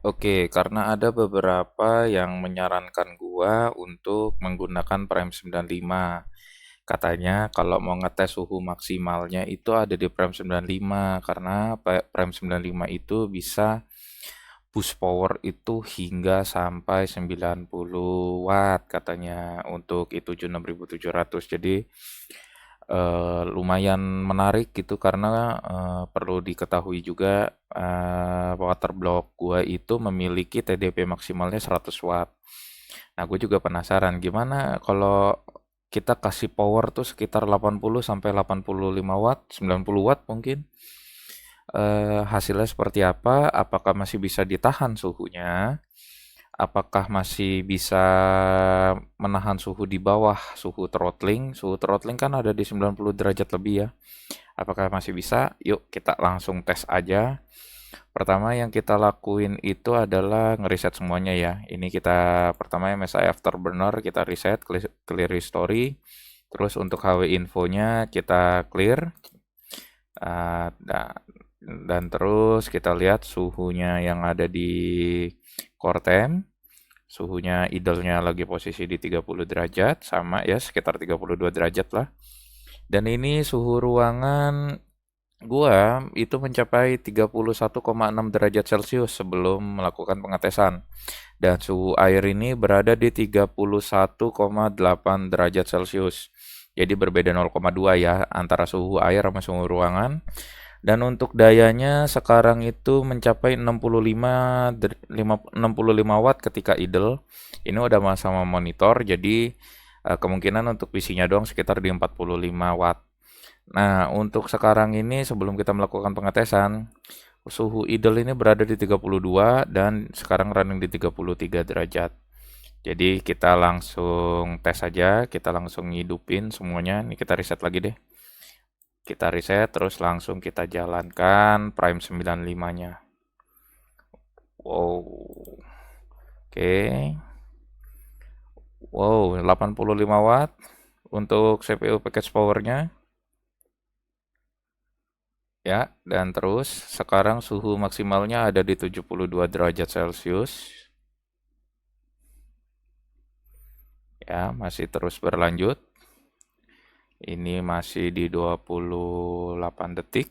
Oke, karena ada beberapa yang menyarankan gua untuk menggunakan Prime 95. Katanya kalau mau ngetes suhu maksimalnya itu ada di Prime 95 karena Prime 95 itu bisa boost power itu hingga sampai 90 watt katanya untuk itu 6700. Jadi lumayan menarik gitu karena perlu diketahui juga water block gua itu memiliki TDP maksimalnya 100 watt. Nah, gue juga penasaran gimana kalau kita kasih power tuh sekitar 80 sampai 85 watt, 90 watt mungkin. Hasilnya seperti apa? Apakah masih bisa ditahan suhunya? Apakah masih bisa menahan suhu di bawah suhu throttling? Suhu throttling kan ada di 90 derajat lebih ya. Apakah masih bisa? Yuk kita langsung tes aja. Pertama yang kita lakuin itu adalah ngeriset semuanya ya. Ini kita pertama MSI Afterburner kita reset, clear history. Terus untuk HW infonya kita clear. Uh, dan terus kita lihat suhunya yang ada di core temp. Suhunya idle-nya lagi posisi di 30 derajat, sama ya sekitar 32 derajat lah. Dan ini suhu ruangan gua itu mencapai 31,6 derajat Celcius sebelum melakukan pengetesan. Dan suhu air ini berada di 31,8 derajat Celcius. Jadi berbeda 0,2 ya antara suhu air sama suhu ruangan. Dan untuk dayanya sekarang itu mencapai 65 watt ketika idle. Ini udah sama monitor, jadi kemungkinan untuk PC-nya doang sekitar di 45 watt. Nah, untuk sekarang ini sebelum kita melakukan pengetesan, suhu idle ini berada di 32 dan sekarang running di 33 derajat. Jadi kita langsung tes aja, kita langsung ngidupin semuanya. Ini kita reset lagi deh. Kita reset terus langsung kita jalankan Prime 95-nya. Wow. Oke. Wow, 85 watt untuk CPU package powernya. Ya, dan terus sekarang suhu maksimalnya ada di 72 derajat Celcius. Ya, masih terus berlanjut. Ini masih di 28 detik.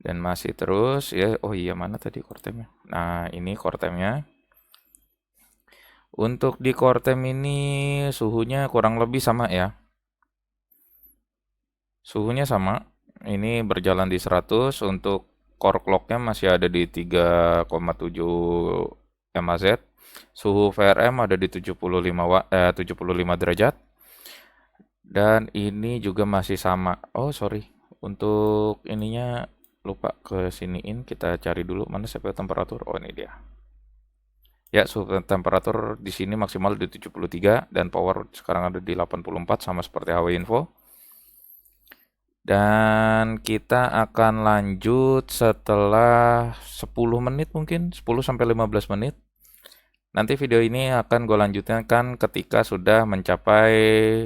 Dan masih terus ya. Oh iya, mana tadi core temp-nya? Nah, ini core temp-nya. Untuk di core temp ini suhunya kurang lebih sama ya. Suhunya sama. Ini berjalan di 100. Untuk core clock-nya masih ada di 3,7 MAZ. Suhu VRM ada di 75 derajat. Dan ini juga masih sama. Oh, sorry. Untuk ininya lupa ke siniin. Kita cari dulu mana CPU temperatur. Oh, ini dia. Ya, suhu temperatur di sini maksimal di 73 dan power sekarang ada di 84 sama seperti HW info. Dan kita akan lanjut setelah 10 menit mungkin, 10 sampai 15 menit. Nanti video ini akan gue lanjutkan ketika sudah mencapai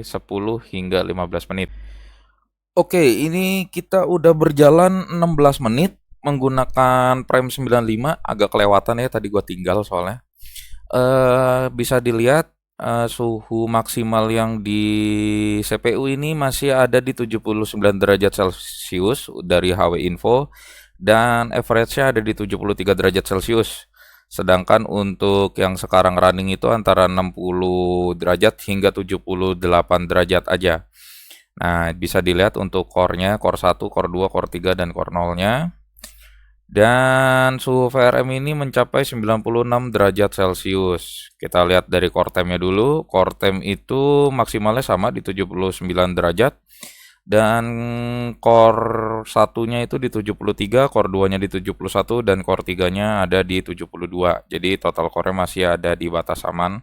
10 hingga 15 menit. Oke, ini kita udah berjalan 16 menit menggunakan Prime 95, agak kelewatan ya tadi gue tinggal soalnya. Bisa dilihat suhu maksimal yang di CPU ini masih ada di 79 derajat Celcius dari HW Info dan average-nya ada di 73 derajat Celcius. Sedangkan untuk yang sekarang running itu antara 60 derajat hingga 78 derajat aja. Nah, bisa dilihat untuk core-nya, core 1, core 2, core 3, dan core 0-nya. Dan suhu VRM ini mencapai 96 derajat Celcius. Kita lihat dari core temp-nya dulu. Core temp itu maksimalnya sama di 79 derajat. Dan core 1-nya itu di 73, core 2-nya di 71, dan core 3-nya ada di 72. Jadi total core-nya masih ada di batas aman.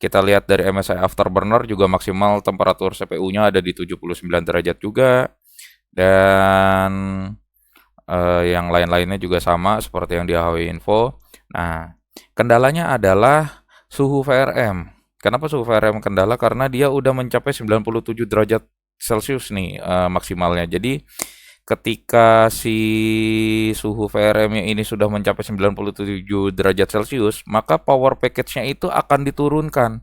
Kita lihat dari MSI Afterburner juga maksimal temperatur CPU-nya ada di 79 derajat juga. Dan yang lain-lainnya juga sama seperti yang di HW Info. Nah, kendalanya adalah suhu VRM. Kenapa suhu VRM kendala? Karena dia udah mencapai 97 derajat Celcius nih maksimalnya. Jadi ketika si suhu VRM-nya ini sudah mencapai 97 derajat Celcius, maka power package-nya itu akan diturunkan.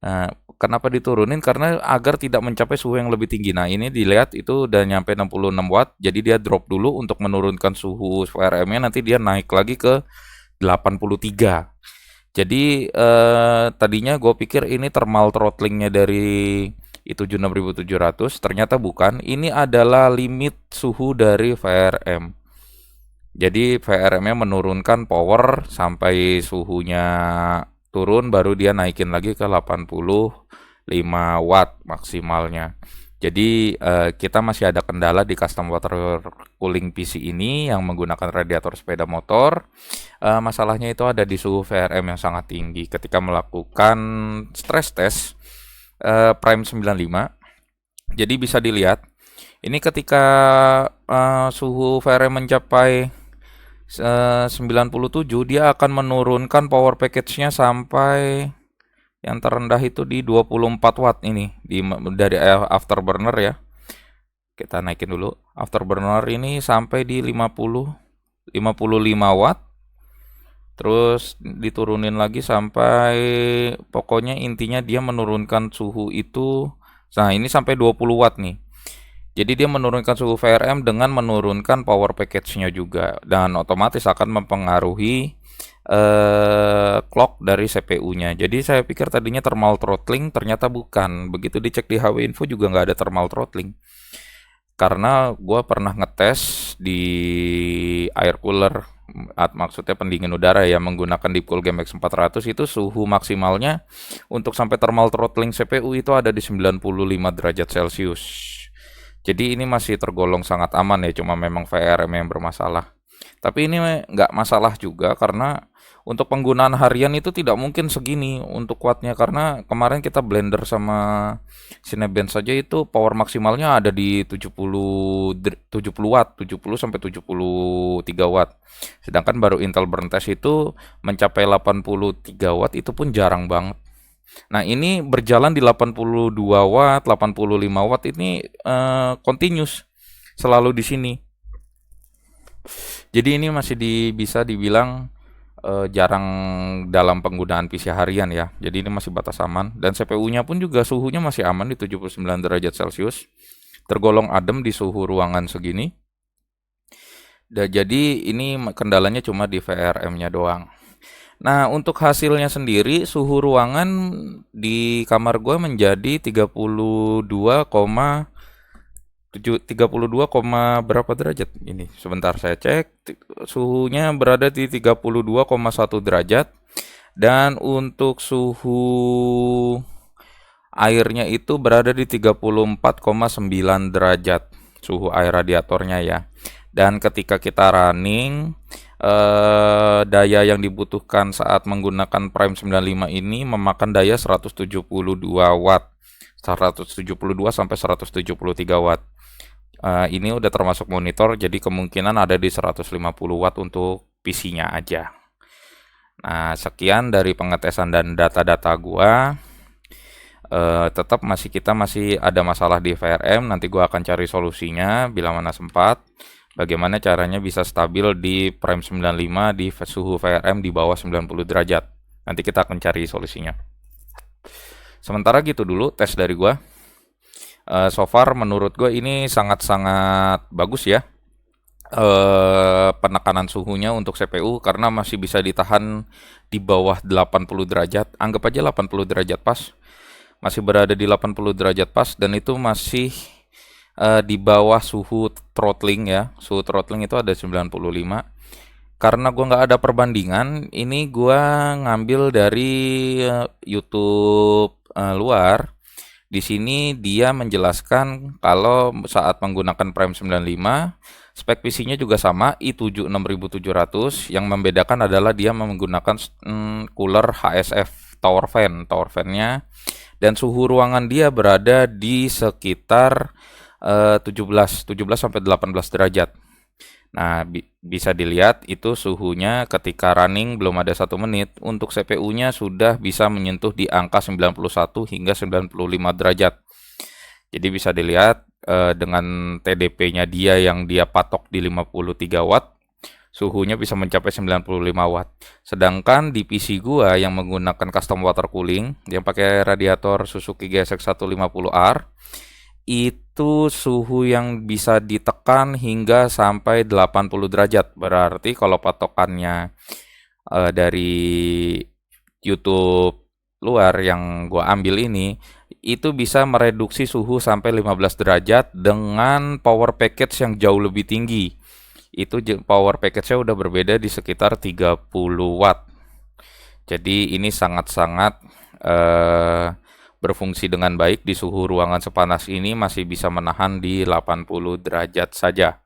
Nah, kenapa diturunin? Karena agar tidak mencapai suhu yang lebih tinggi. Nah, ini dilihat itu udah nyampe 66 watt, jadi dia drop dulu untuk menurunkan suhu VRM-nya, nanti dia naik lagi ke 83. Jadi tadinya gue pikir ini thermal throttlingnya dari i7 6700, ternyata bukan. Ini adalah limit suhu dari VRM. Jadi VRM-nya menurunkan power sampai suhunya turun, baru dia naikin lagi ke 85 watt maksimalnya. Jadi kita masih ada kendala di custom water cooling PC ini yang menggunakan radiator sepeda motor. Masalahnya itu ada di suhu VRM yang sangat tinggi. Ketika melakukan stress test Prime 95, jadi bisa dilihat ini ketika suhu VRM mencapai 97, dia akan menurunkan power package-nya sampai yang terendah itu di 24 watt ini dari afterburner ya. Kita naikin dulu. Afterburner ini sampai di 55 watt. Terus diturunin lagi sampai, pokoknya intinya dia menurunkan suhu itu. Nah, ini sampai 20 watt nih. Jadi dia menurunkan suhu VRM dengan menurunkan power package-nya juga, dan otomatis akan mempengaruhi clock dari CPU-nya. Jadi saya pikir tadinya thermal throttling, ternyata bukan. Begitu dicek di HW Info juga nggak ada thermal throttling. Karena gue pernah ngetes di air cooler, maksudnya pendingin udara ya, menggunakan Deepcool GMX 400, itu suhu maksimalnya untuk sampai thermal throttling CPU itu ada di 95 derajat Celcius. Jadi ini masih tergolong sangat aman ya, cuma memang VRM yang bermasalah. Tapi ini nggak masalah juga karena untuk penggunaan harian itu tidak mungkin segini untuk wattnya, karena kemarin kita blender sama Cinebench saja itu power maksimalnya ada di 70 watt, 70 sampai 73 watt. Sedangkan baru Intel Burn Test itu mencapai 83 watt, itu pun jarang banget. Nah, ini berjalan di 82 watt, 85 watt ini continuous selalu di sini. Jadi ini masih bisa dibilang jarang dalam penggunaan PC harian ya. Jadi ini masih batas aman, dan CPU-nya pun juga suhunya masih aman di 79 derajat Celcius. Tergolong adem di suhu ruangan segini. Dan jadi ini kendalanya cuma di VRM-nya doang. Nah, untuk hasilnya sendiri, suhu ruangan di kamar gue menjadi 32, berapa derajat ini? Sebentar saya cek. Suhunya berada di 32,1 derajat. Dan untuk suhu airnya itu berada di 34,9 derajat. Suhu air radiatornya ya. Dan ketika kita running, daya yang dibutuhkan saat menggunakan Prime 95 ini memakan daya 172 watt. 172 sampai 173 watt. Ini udah termasuk monitor, jadi kemungkinan ada di 150 watt untuk PC-nya aja. Nah, sekian dari pengetesan dan data-data gua. Tetap kita masih ada masalah di VRM. Nanti gua akan cari solusinya bila mana sempat. Bagaimana caranya bisa stabil di Prime 95 di suhu VRM di bawah 90 derajat. Nanti kita akan cari solusinya. Sementara gitu dulu tes dari gua. So far menurut gue ini sangat-sangat bagus ya. Penekanan suhunya untuk CPU karena masih bisa ditahan di bawah 80 derajat. Anggap aja 80 derajat pas. Masih berada di 80 derajat pas, dan itu masih di bawah suhu throttling ya. Suhu throttling itu ada 95. Karena gue nggak ada perbandingan, ini gue ngambil dari YouTube luar. Di sini dia menjelaskan kalau saat menggunakan Prime 95, spek PC-nya juga sama, i7 6700. Yang membedakan adalah dia menggunakan cooler HSF tower fan. Tower fan-nya, dan suhu ruangan dia berada di sekitar 17 sampai 18 derajat. Nah, bisa dilihat itu suhunya ketika running belum ada 1 menit. Untuk CPU-nya sudah bisa menyentuh di angka 91 hingga 95 derajat. Jadi bisa dilihat dengan TDP-nya dia yang dia patok di 53 watt, suhunya bisa mencapai 95 watt. Sedangkan di PC gua yang menggunakan custom water cooling yang pakai radiator Suzuki GSX 150R, itu suhu yang bisa ditekan hingga sampai 80 derajat. Berarti kalau patokannya dari YouTube luar yang gua ambil ini, itu bisa mereduksi suhu sampai 15 derajat dengan power package yang jauh lebih tinggi. Itu power package-nya udah berbeda di sekitar 30 watt. Jadi ini sangat-sangat berfungsi dengan baik di suhu ruangan sepanas ini, masih bisa menahan di 80 derajat saja.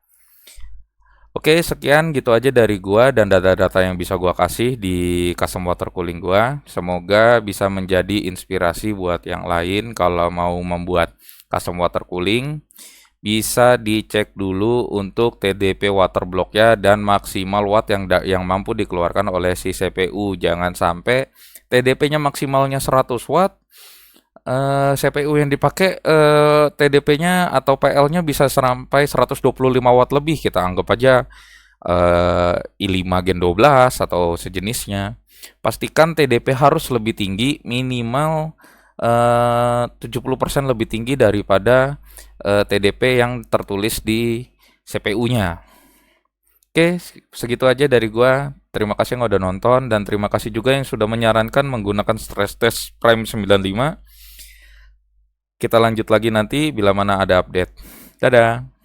Oke, sekian gitu aja dari gua dan data-data yang bisa gua kasih di custom water cooling gua. Semoga bisa menjadi inspirasi buat yang lain kalau mau membuat custom water cooling. Bisa dicek dulu untuk TDP water block-nya dan maksimal watt yang mampu dikeluarkan oleh si CPU. Jangan sampai TDP-nya maksimalnya 100 watt, CPU yang dipakai TDP-nya atau PL-nya bisa sampai 125 watt lebih. Kita anggap aja i5 Gen 12 atau sejenisnya. Pastikan TDP harus lebih tinggi, minimal 70% lebih tinggi daripada TDP yang tertulis di CPU-nya. Oke, segitu aja dari gua. Terima kasih yang udah nonton dan terima kasih juga yang sudah menyarankan menggunakan stress test Prime 95. Kita lanjut lagi nanti bila mana ada update. Dadah.